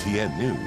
KTN News.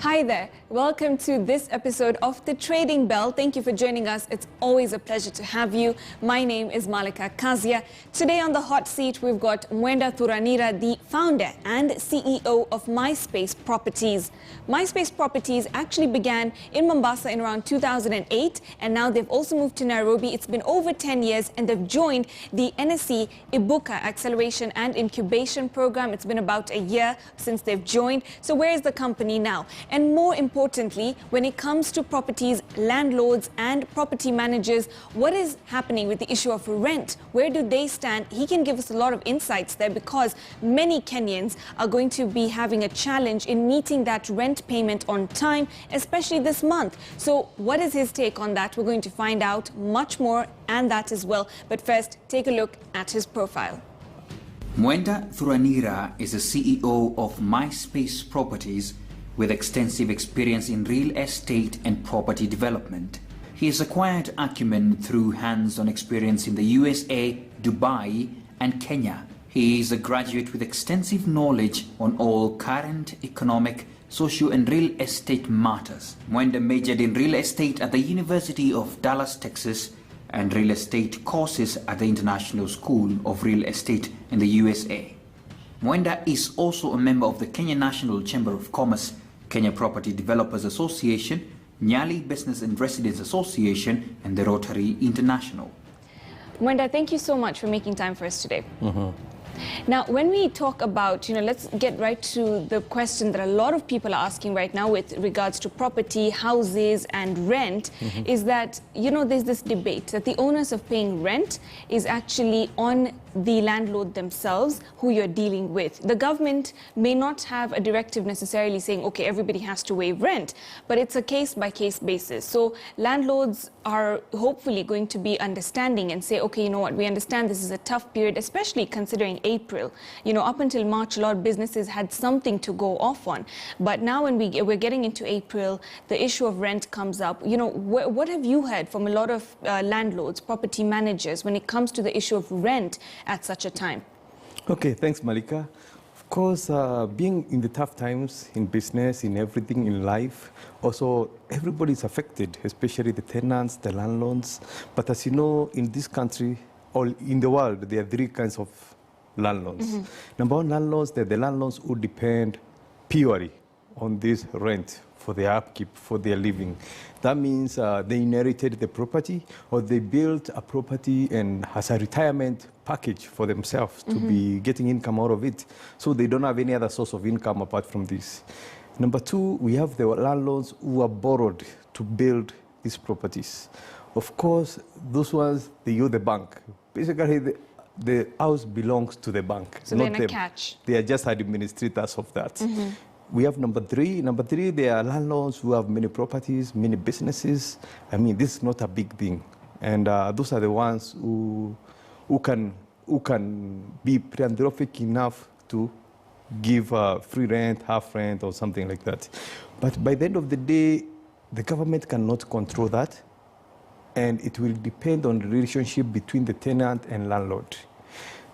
Hi there, welcome to this episode of The Trading Bell. Thank you for joining us. It's always a pleasure to have you. My name is Malika Kazia. Today on the hot seat, we've got Mwenda Thuranira, the founder and CEO of MySpace Properties. MySpace Properties actually began in Mombasa in around 2008, and now they've also moved to Nairobi. It's been over 10 years, and they've joined the NSE Ibuka Acceleration and Incubation Program. It's been about a year since they've joined. So where is the company now? And more importantly, when it comes to properties, landlords and property managers, what is happening with the issue of rent? Where do they stand? He can give us a lot of insights there, because many Kenyans are going to be having a challenge in meeting that rent payment on time, especially this month. So what is his take on that? We're going to find out much more and that as well. But first, take a look at his profile. Mwenda Thuranira is the CEO of MySpace Properties, with extensive experience in real estate and property development. He has acquired acumen through hands-on experience in the USA, Dubai, and Kenya. He is a graduate with extensive knowledge on all current economic, socio and real estate matters. Mwenda majored in real estate at the University of Dallas, Texas, and real estate courses at the International School of Real Estate in the USA. Mwenda is also a member of the Kenya National Chamber of Commerce, Kenya Property Developers Association, Nyali Business and Residents Association, and the Rotary International. Mwenda, thank you so much for making time for us today. Now, when we talk about, let's get right to the question that a lot of people are asking right now with regards to property, houses, and rent, is that, there's this debate that the onus of paying rent is actually on the landlord themselves, who you're dealing with. The government may not have a directive necessarily saying, okay, everybody has to waive rent, but it's a case-by-case basis. So landlords are hopefully going to be understanding and say, okay, you know what, we understand this is a tough period, especially considering April. Up until March, a lot of businesses had something to go off on. But now when we're getting into April, the issue of rent comes up. What have you heard from a lot of landlords, property managers, when it comes to the issue of rent at such a time? Okay, thanks, Malika. Of course, being in the tough times in business, in everything in life, also everybody is affected, especially the tenants, the landlords. But as you know, in this country, or in the world, there are three kinds of landlords. Number one, landlords, they're the landlords who depend purely on this rent for their upkeep, for their living. That means they inherited the property, or they built a property and has a retirement package for themselves to be getting income out of it. So they don't have any other source of income apart from this. Number two, we have the landlords who are borrowed to build these properties. Of course, those ones, they owe the bank. Basically, the house belongs to the bank. So they're in a catch. They are just administrators of that. We have number three. Number three, there are landlords who have many properties, many businesses. I mean, this is not a big thing. And those are the ones who can be philanthropic enough to give free rent, half rent, or something like that. But by the end of the day, the government cannot control that. And it will depend on the relationship between the tenant and landlord.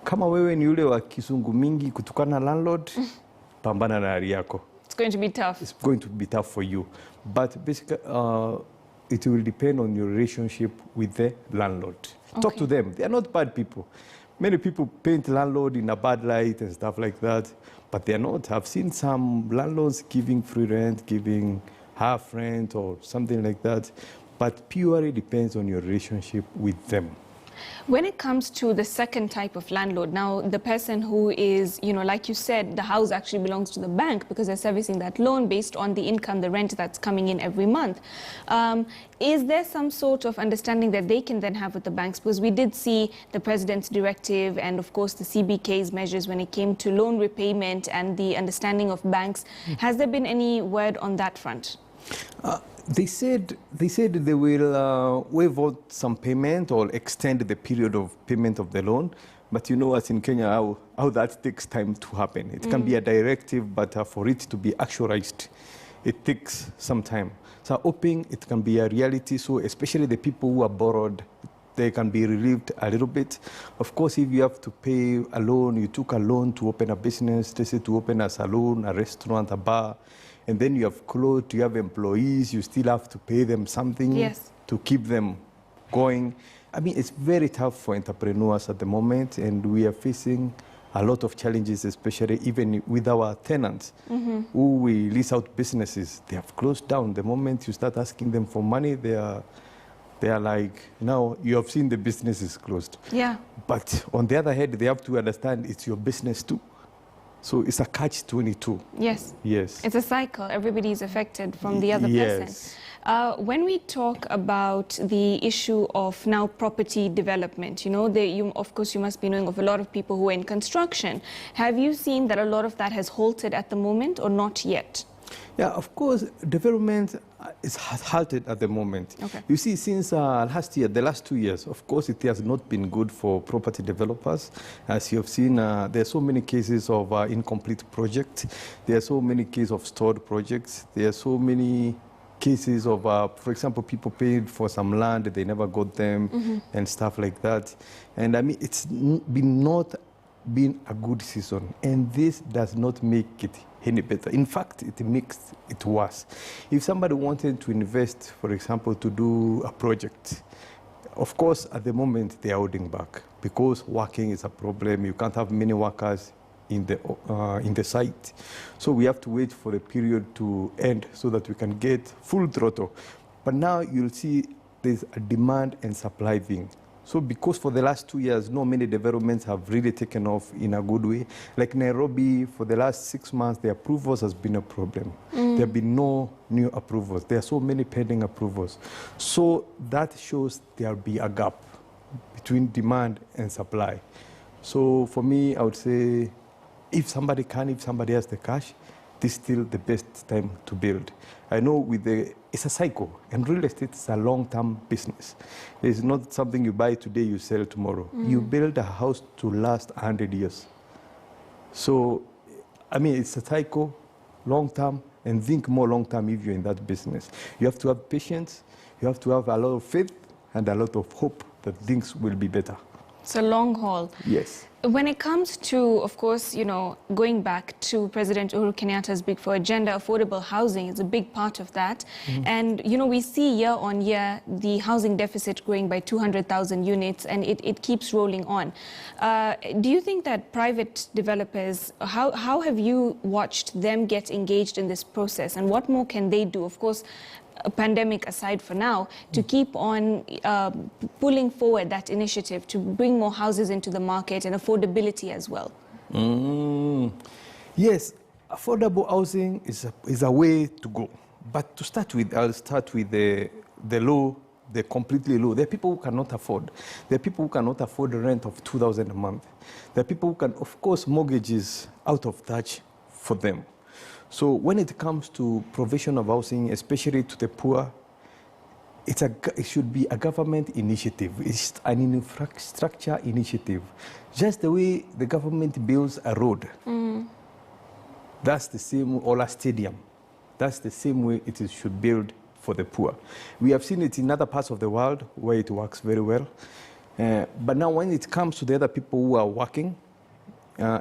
Kama wewe ni yule wa kisungu mingi kutukana landlord, pambana na hali yako. It's going to be tough. It's going to be tough for you. But basically, it will depend on your relationship with the landlord. Okay. Talk to them. They are not bad people. Many people paint landlord in a bad light and stuff like that, but they are not. I've seen some landlords giving free rent, giving half rent or something like that. But purely depends on your relationship with them. When it comes to the second type of landlord, now the person who is, like you said, the house actually belongs to the bank because they're servicing that loan based on the income, the rent that's coming in every month. Is there some sort of understanding that they can then have with the banks? Because we did see the president's directive and, of course, the CBK's measures when it came to loan repayment and the understanding of banks. Has there been any word on that front? They said they will waive out some payment or extend the period of payment of the loan. But you know, as in Kenya, how that takes time to happen. It can be a directive, but for it to be actualized, it takes some time. So hoping it can be a reality. So especially the people who are borrowed, they can be relieved a little bit. Of course, if you have to pay a loan, you took a loan to open a business, they say to open a salon, a restaurant, a bar, and then you have clothes, you have employees, you still have to pay them something to keep them going. I mean, it's very tough for entrepreneurs at the moment, and we are facing a lot of challenges, especially even with our tenants who we lease out businesses. They have closed down. The moment you start asking them for money, they are like, now you have seen the business is closed. Yeah. But on the other hand, they have to understand it's your business too. So it's a catch-22. Yes. Yes. It's a cycle. Everybody is affected from the other person. When we talk about the issue of now property development, you know, of course, you must be knowing of a lot of people who are in construction. Have you seen that a lot of that has halted at the moment or not yet? Yeah, of course, development has halted at the moment. Okay. You see, since last year, the last 2 years, of course, it has not been good for property developers. As you have seen, there are so many cases of incomplete projects. There are so many cases of stored projects. There are so many cases of, for example, people paid for some land, they never got them, and stuff like that. And I mean, it's not been a good season, and this does not make it any better. In fact, it makes it worse. If somebody wanted to invest, for example, to do a project, of course, at the moment, they are holding back because working is a problem. You can't have many workers in the site. So we have to wait for the period to end so that we can get full throttle. But now you'll see there's a demand and supply thing. So because for the last 2 years, not many developments have really taken off in a good way. Like Nairobi, for the last 6 months, the approvals has been a problem. There have been no new approvals. There are so many pending approvals. So that shows there'll be a gap between demand and supply. So for me, I would say, if somebody has the cash, this is still the best time to build. I know it's a cycle, and real estate is a long-term business. It's not something you buy today, you sell tomorrow. You build a house to last 100 years. So, I mean, it's a cycle, long-term, and think more long-term if you're in that business. You have to have patience, you have to have a lot of faith, and a lot of hope that things will be better. It's a long haul. Yes. When it comes to, of course, you know, going back to President Uhuru Kenyatta's Big Four agenda, affordable housing is a big part of that. And, you know, we see year on year the housing deficit growing by 200,000 units, and it keeps rolling on. Do you think that private developers, how have you watched them get engaged in this process, and what more can they do? Of course, a pandemic aside for now, to keep on pulling forward that initiative to bring more houses into the market and affordability as well? Yes, affordable housing is a way to go. But to start with, I'll start with the low, the completely low. There are people who cannot afford. There are people who cannot afford a rent of 2,000 a month. There are people who can, of course, mortgages out of touch for them. So when it comes to provision of housing, especially to the poor, it should be a government initiative. It's an infrastructure initiative. Just the way the government builds a road, that's the same, or a stadium. That's the same way should build for the poor. We have seen it in other parts of the world where it works very well. But now when it comes to the other people who are working,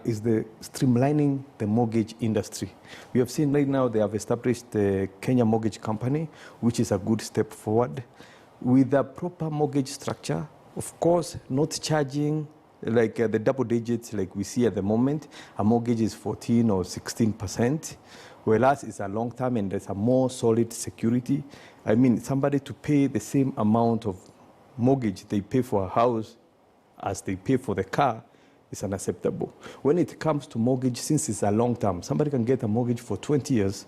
is the streamlining the mortgage industry. We have seen right now they have established the Kenya Mortgage Company, which is a good step forward. With a proper mortgage structure, of course, not charging like the double digits like we see at the moment. A mortgage is 14 or 16%, whereas it's a long term and there's a more solid security. I mean, somebody to pay the same amount of mortgage they pay for a house as they pay for the car, is unacceptable. When it comes to mortgage, since it's a long term, somebody can get a mortgage for 20 years,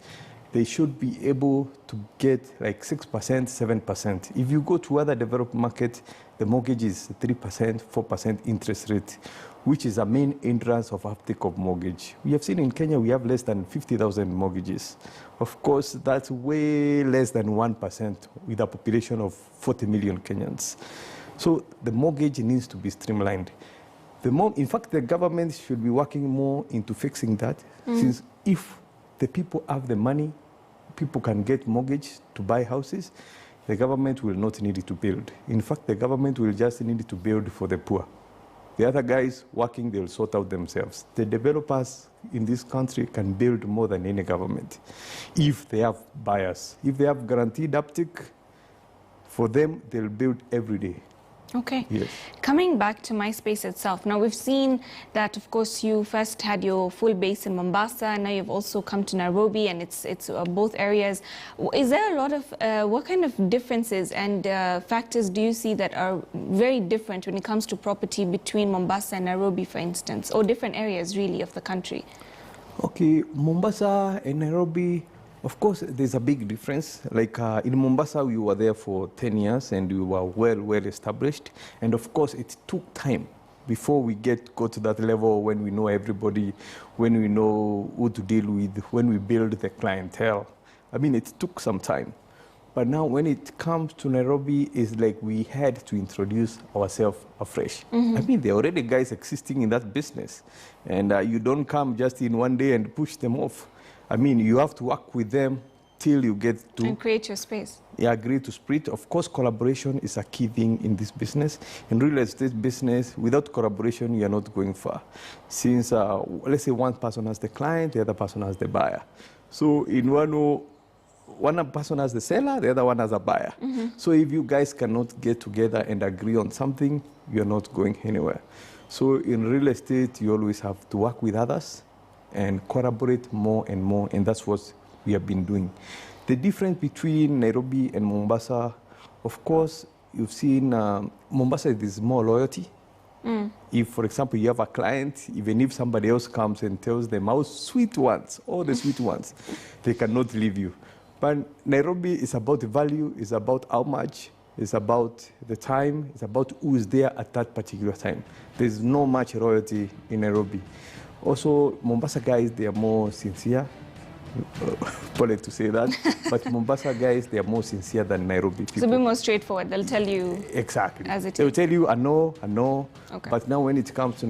they should be able to get like 6%, 7%. If you go to other developed markets, the mortgage is 3%, 4% interest rate. which is a main entrance of uptake of mortgage. We have seen in Kenya, we have less than 50,000 mortgages. Of course, that's way less than 1% with a population of 40 million Kenyans. So the mortgage needs to be streamlined. In fact, the government should be working more into fixing that, since if the people have the money, people can get mortgage to buy houses, the government will not need it to build. In fact, the government will just need it to build for the poor. The other guys working, they'll sort out themselves. The developers in this country can build more than any government if they have buyers. If they have guaranteed uptick, for them, they'll build every day. Okay. Yes. Coming back to MySpace itself, now we've seen that, of course, you first had your full base in Mombasa, and now you've also come to Nairobi, and it's both areas. Is there a lot of, what kind of differences and factors do you see that are very different when it comes to property between Mombasa and Nairobi, for instance, or different areas, really, of the country? Okay, Mombasa and Nairobi, of course, there's a big difference. Like in Mombasa, we were there for 10 years and we were well established. And of course, it took time before we go to that level when we know everybody, when we know who to deal with, when we build the clientele. I mean, it took some time. But now when it comes to Nairobi, it's like we had to introduce ourselves afresh. I mean, there are already guys existing in that business. And you don't come just in one day and push them off. I mean, you have to work with them till you get to... And create your space. Yeah, agree to split. Of course, collaboration is a key thing in this business. In real estate business, without collaboration, you're not going far. Since, let's say one person has the client, the other person has the buyer. So in one person has the seller, the other one has a buyer. So if you guys cannot get together and agree on something, you're not going anywhere. So in real estate, you always have to work with others and collaborate more, and that's what we have been doing. The difference between Nairobi and Mombasa, of course, you've seen Mombasa, there's more loyalty. If, for example, you have a client, even if somebody else comes and tells them how sweet ones, all the sweet ones, they cannot leave you. But Nairobi is about the value, it's about how much, it's about the time, it's about who is there at that particular time. There's no much loyalty in Nairobi. Also, Mombasa guys, they are more sincere. Polite to say that, but Mombasa guys, they are more sincere than Nairobi people. It's a bit more straightforward. They'll tell you exactly as it is. They'll tell you, I know. Okay. But now when it comes to